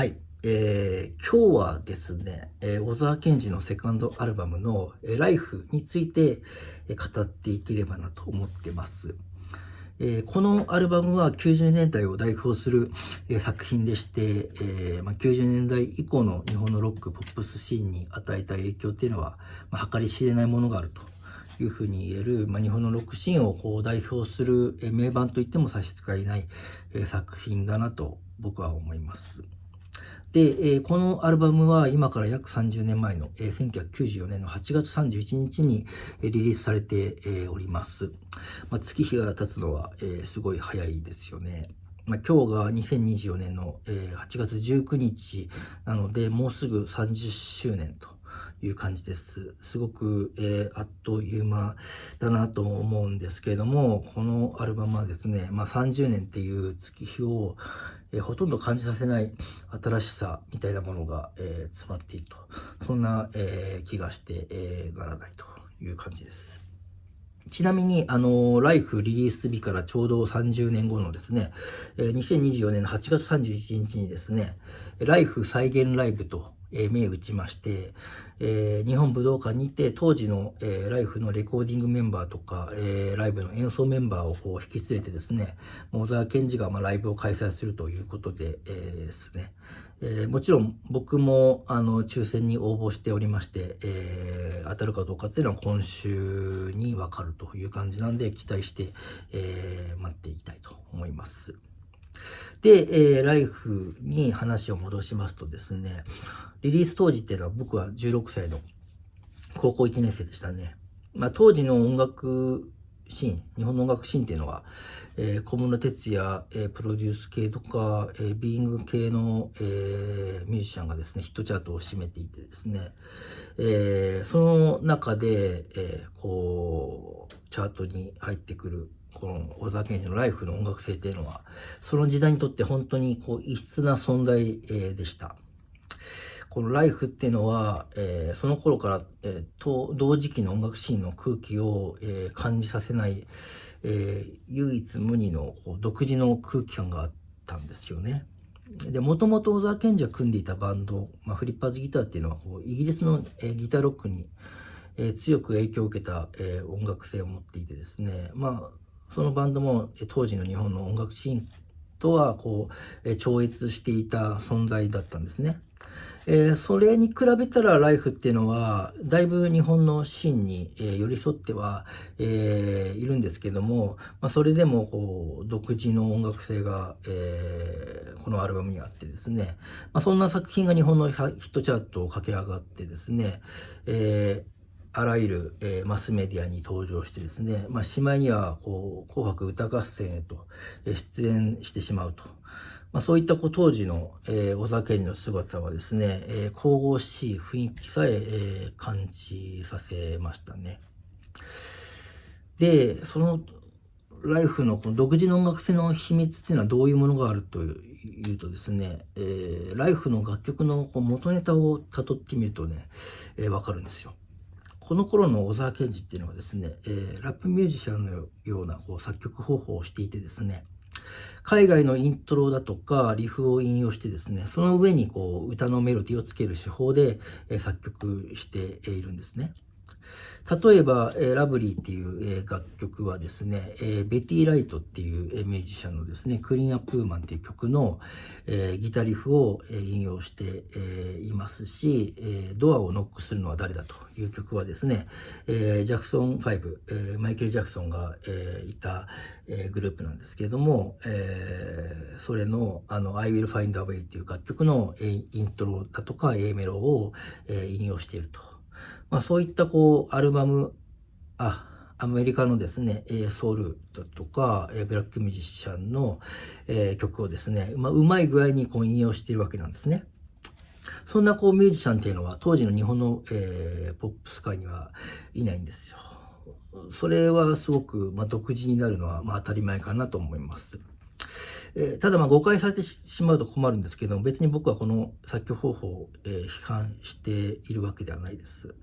はい、今日はですね、小沢健二のセカンドアルバムのライフについて語っていければなと思ってます。このアルバムは90年代を代表する作品でして、90年代以降の日本のロック、ポップスシーンに与えた影響っていうのは、計り知れないものがあるというふうに言える、日本のロックシーンを代表する名盤といっても差し支えない作品だなと僕は思います。で、このアルバムは今から約30年前の、1994年の8月31日にリリースされております。月日が経つのはすごい早いですよね。今日が2024年の8月19日なので、もうすぐ30周年という感じです。すごくあっという間だなと思うんですけれども、このアルバムはですね、30年っていう月日をほとんど感じさせない新しさみたいなものが詰まっていると、そんな気がしてならないという感じです。ちなみに、ライフリリース日からちょうど30年後のですね、2024年の8月31日にですね、ライフ再現ライブと、銘打ちまして、日本武道館にて当時の、ライフのレコーディングメンバーとか、ライブの演奏メンバーを引き連れてですね、小沢健二がライブを開催するということで、ですね、もちろん僕も抽選に応募しておりまして、当たるかどうかっていうのは今週にわかるという感じなんで、期待して、待っていきたいと思います。で、ライフに話を戻しますとですね、リリース当時っていうのは僕は16歳の高校1年生でしたね。当時の音楽シーン、日本の音楽シーンっていうのは、小室哲哉、プロデュース系とか、ビーイング系の、ミュージシャンがですね、ヒットチャートを占めていてですね、その中で、チャートに入ってくる、この小沢健二のライフの音楽性っていうのは、その時代にとって本当に異質な存在、でした。このライフっていうのは、その頃から、同時期の音楽シーンの空気を、感じさせない、唯一無二の独自の空気感があったんですよね。で、もともと小沢健二が組んでいたバンド、フリッパーズギターっていうのはイギリスの、ギターロックに、強く影響を受けた、音楽性を持っていてですね、そのバンドも、当時の日本の音楽シーンとは超越していた存在だったんですね。それに比べたらライフっていうのは、だいぶ日本のシーンに、寄り添っては、いるんですけども、それでも独自の音楽性が、このアルバムにあってですね、そんな作品が日本のヒットチャートを駆け上がってですね、あらゆる、マスメディアに登場してですね、しまいには紅白歌合戦へと、出演してしまうと。そういった当時の、小沢健二の姿はですね、神々しい雰囲気さえ感じさせましたね。で、そのライフのこの独自の音楽性の秘密っていうのはどういうものがあるというとですね、ライフの楽曲の元ネタを辿ってみるとね、わかるんですよ。この頃の小沢健二っていうのはですね、ラップミュージシャンのような作曲方法をしていてですね、海外のイントロだとかリフを引用してですね、その上に歌のメロディーをつける手法で、作曲しているんですね。例えば、ラブリーっていう、楽曲はですね、ベティ・ライトっていう、ミュージシャンのですね、クリーンアップウーマンっていう曲の、ギタリフを、引用して、いますし、ドアをノックするのは誰だという曲はですね、ジャクソン5、マイケル・ジャクソンが、いた、グループなんですけれども、それのI Will Find a Way っていう楽曲の、イントロだとか A メロを、引用していると。そういったアルバム、アメリカのですね、ソウルだとか、ブラックミュージシャンの、曲をですね、うまい具合に引用しているわけなんですね。そんなミュージシャンっていうのは当時の日本の、ポップス界にはいないんですよ。それはすごく、独自になるのは、当たり前かなと思います。ただ誤解されてしまうと困るんですけども、別に僕はこの作曲方法を、批判しているわけではないです。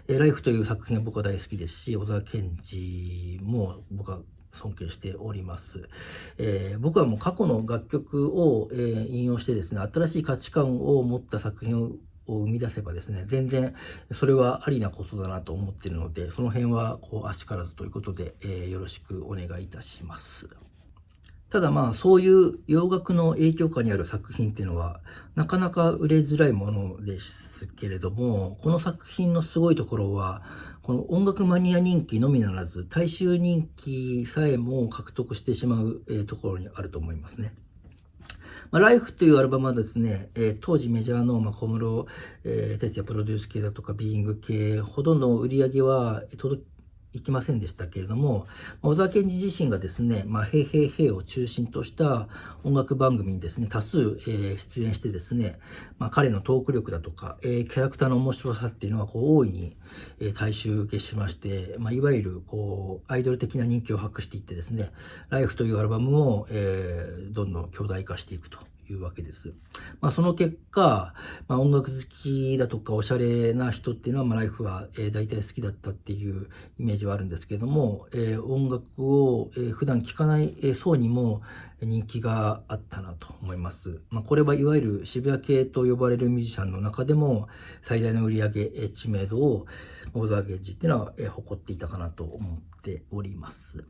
ライフという作品は僕は大好きですし、小沢健二も僕は好尊敬しております。僕はもう過去の楽曲を、引用してですね、新しい価値観を持った作品を生み出せばですね、全然それはありなことだなと思っているので、その辺はあしからずということで、よろしくお願いいたします。ただそういう洋楽の影響下にある作品っていうのは、なかなか売れづらいものですけれども、この作品のすごいところは、この音楽マニア人気のみならず、大衆人気さえも獲得してしまう、ところにあると思いますね。ライフというアルバムはですね、当時メジャーの、小室、哲也プロデュース系だとか、ビーイング系ほどの売り上げはいきませんでしたけれども、小沢健二自身がですね、ヘイヘイヘイを中心とした音楽番組にですね、多数、出演してですね、彼のトーク力だとか、キャラクターの面白さっていうのは大いに、大衆受けしまして、いわゆるアイドル的な人気を博していってですね、ライフというアルバムも、どんどん巨大化していくというわけです。その結果、音楽好きだとかおしゃれな人っていうのは、ライフは、大体好きだったっていうイメージはあるんですけども、音楽を、普段聴かない層にも人気があったなと思います。これはいわゆる渋谷系と呼ばれるミュージシャンの中でも最大の売り上げ、知名度を小沢健二っていうのは、誇っていたかなと思っております。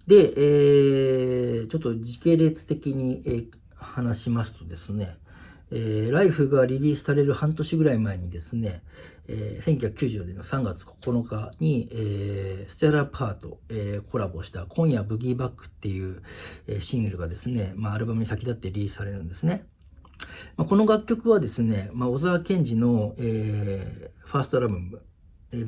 で、ちょっと時系列的に、話しますとですね、ライフがリリースされる半年ぐらい前にですね、1994年の3月9日に、ステラパーと、コラボした今夜ブギーバックっていう、シングルがですね、アルバムに先立ってリリースされるんですね。この楽曲はですね、小沢健二の、ファーストアルバム、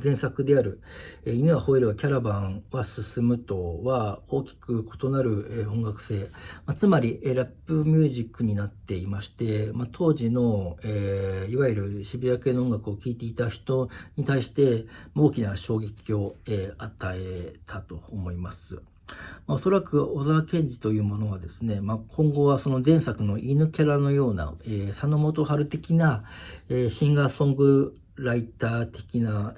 前作である、犬は吠えるがキャラバンは進むとは大きく異なる、音楽性、つまり、ラップミュージックになっていまして、当時の、いわゆる渋谷系の音楽を聴いていた人に対して大きな衝撃を、与えたと思います。おそらく小沢健二というものはですね、今後はその前作の犬キャラのような、佐野元春的な、シンガーソングライター的な、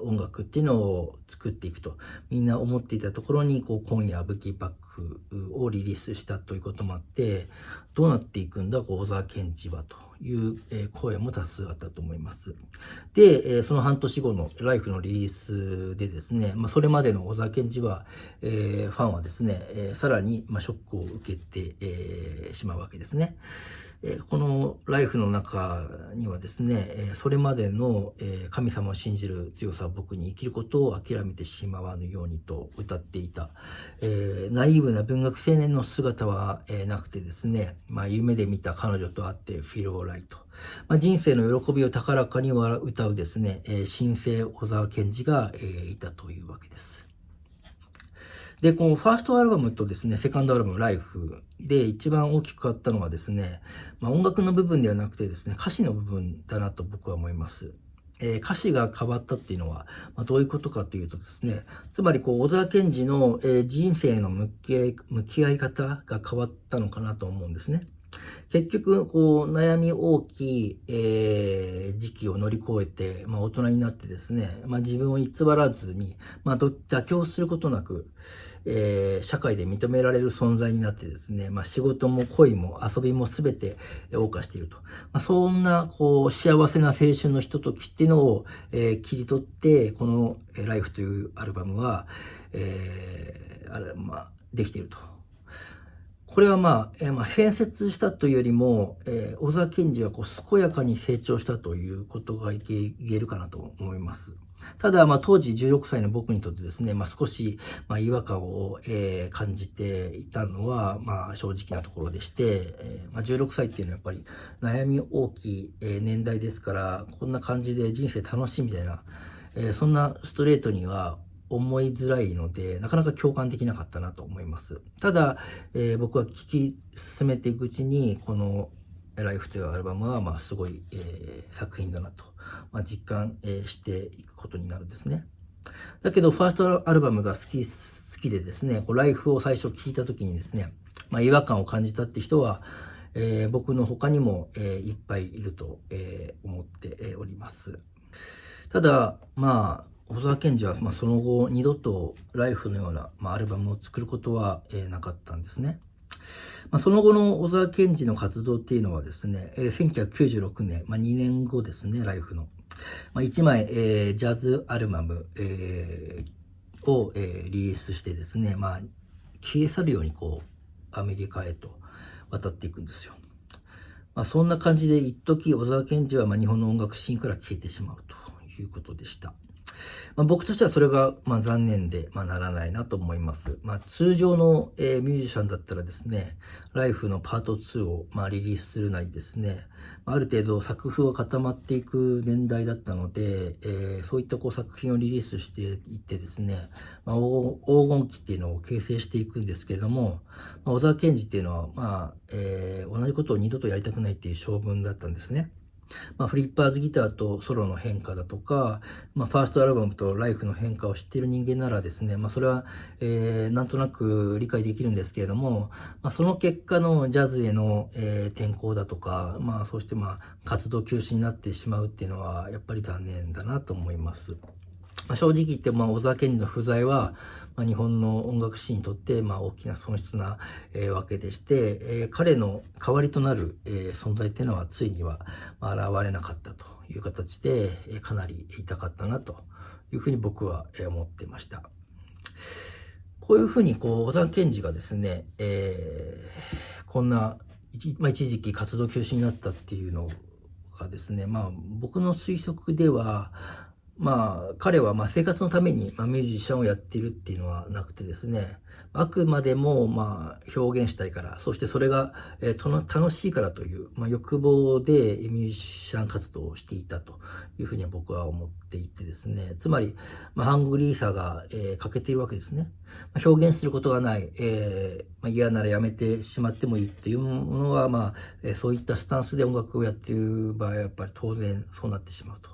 音楽っていうのを作っていくとみんな思っていたところに今夜ブギーバックをリリースしたということもあって、どうなっていくんだ小沢健二はという、声も多数あったと思います。で、その半年後のライフのリリースでですね、それまでの小沢健二は、ファンはですね、さらに、ショックを受けて、しまうわけですね。このライフの中にはですね、それまでの神様を信じる強さを僕に生きることを諦めてしまわぬようにと歌っていた、ナイーブな文学青年の姿はなくてですね、夢で見た彼女と会ってフィルオーライト、人生の喜びを高らかに歌うですね、新生小沢健二がいたというわけです。で、このファーストアルバムとですね、セカンドアルバム、ライフで一番大きく変わったのはですね、音楽の部分ではなくてですね、歌詞の部分だなと僕は思います。歌詞が変わったっていうのは、どういうことかというとですね、つまり小沢健二の、人生の向き合い方が変わったのかなと思うんですね。結局悩み大きい、時期を乗り越えて、大人になってですね、自分を偽らずに、妥協することなく、社会で認められる存在になってですね、仕事も恋も遊びも全て謳歌していると。そんな幸せな青春のひとときっていうのを、切り取って、このライフというアルバムは、できていると。これは変節したというよりも、小沢健二は健やかに成長したということが言えるかなと思います。ただ、当時16歳の僕にとってですね、少し、違和感を、感じていたのは、正直なところでして、16歳っていうのはやっぱり悩み大きい、年代ですから、こんな感じで人生楽しいみたいな、そんなストレートには思いづらいので、なかなか共感できなかったなと思います。ただ、僕は聞き進めていくうちに、このライフというアルバムはすごい、作品だなと、実感、していくことになるんですね。だけど、ファーストアルバムが好きでですね、ライフを最初聞いた時にですね、違和感を感じたって人は、僕の他にも、いっぱいいると、思っております。ただ、小小沢健二は、その後二度とライフのような、アルバムを作ることは、なかったんですね。その後の小沢健二の活動っていうのはですね、1996年、2年後ですね、ライフの。1枚、ジャズアルバム、を、リリースしてですね、消え去るようにアメリカへと渡っていくんですよ。そんな感じで一時小沢健二は日本の音楽シーンから消えてしまうということでした。僕としてはそれが残念でならないなと思います。通常の、ミュージシャンだったらですね、ライフのパート2をリリースするなりですね、ある程度作風が固まっていく年代だったので、そういった作品をリリースしていってですね、黄金期っていうのを形成していくんですけれども、小沢健二っていうのは、同じことを二度とやりたくないっていう性分だったんですね。フリッパーズギターとソロの変化だとか、ファーストアルバムとライフの変化を知っている人間ならですね、それは、なんとなく理解できるんですけれども、その結果のジャズへの、転向だとか、そして活動休止になってしまうっていうのは、やっぱり残念だなと思います。正直言って、小沢健二の不在は、日本の音楽史にとって、大きな損失な、わけでして、彼の代わりとなる、存在っていうのはついには、現れなかったという形で、かなり痛かったなというふうに僕は、思ってました。こういうふうに小沢健二がですね、こんな一時期活動休止になったっていうのがですね、僕の推測では、彼は生活のためにミュージシャンをやっているっていうのはなくてですね、あくまでも表現したいから、そしてそれが、楽しいからという、欲望でミュージシャン活動をしていたというふうには僕は思っていてですね、つまり、ハングリーさが、欠けているわけですね。表現することがない、嫌ならやめてしまってもいいっていうものは、そういったスタンスで音楽をやっている場合はやっぱり当然そうなってしまうと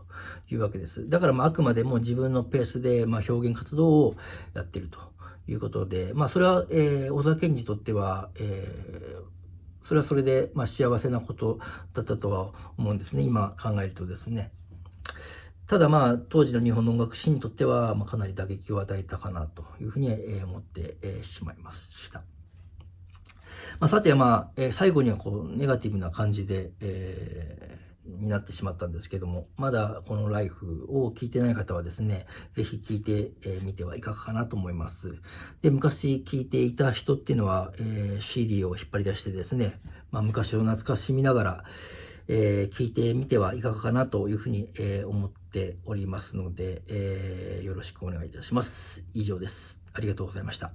いうわけです。だからあくまでも自分のペースで表現活動をやっているということで、それは、小沢健二にとっては、それはそれで幸せなことだったとは思うんですね、今考えるとですね。ただ当時の日本の音楽史にとっては、かなり打撃を与えたかなというふうに、思って、しまいました。さて、最後にはネガティブな感じで、になってしまったんですけども、まだこのライフを聞いてない方はですね、ぜひ聞いてみてはいかがかなと思います。で、昔聞いていた人っていうのは、CD を引っ張り出してですね、昔を懐かしみながら、聞いてみてはいかがかなというふうに、思っておりますので、よろしくお願いいたします。以上です。ありがとうございました。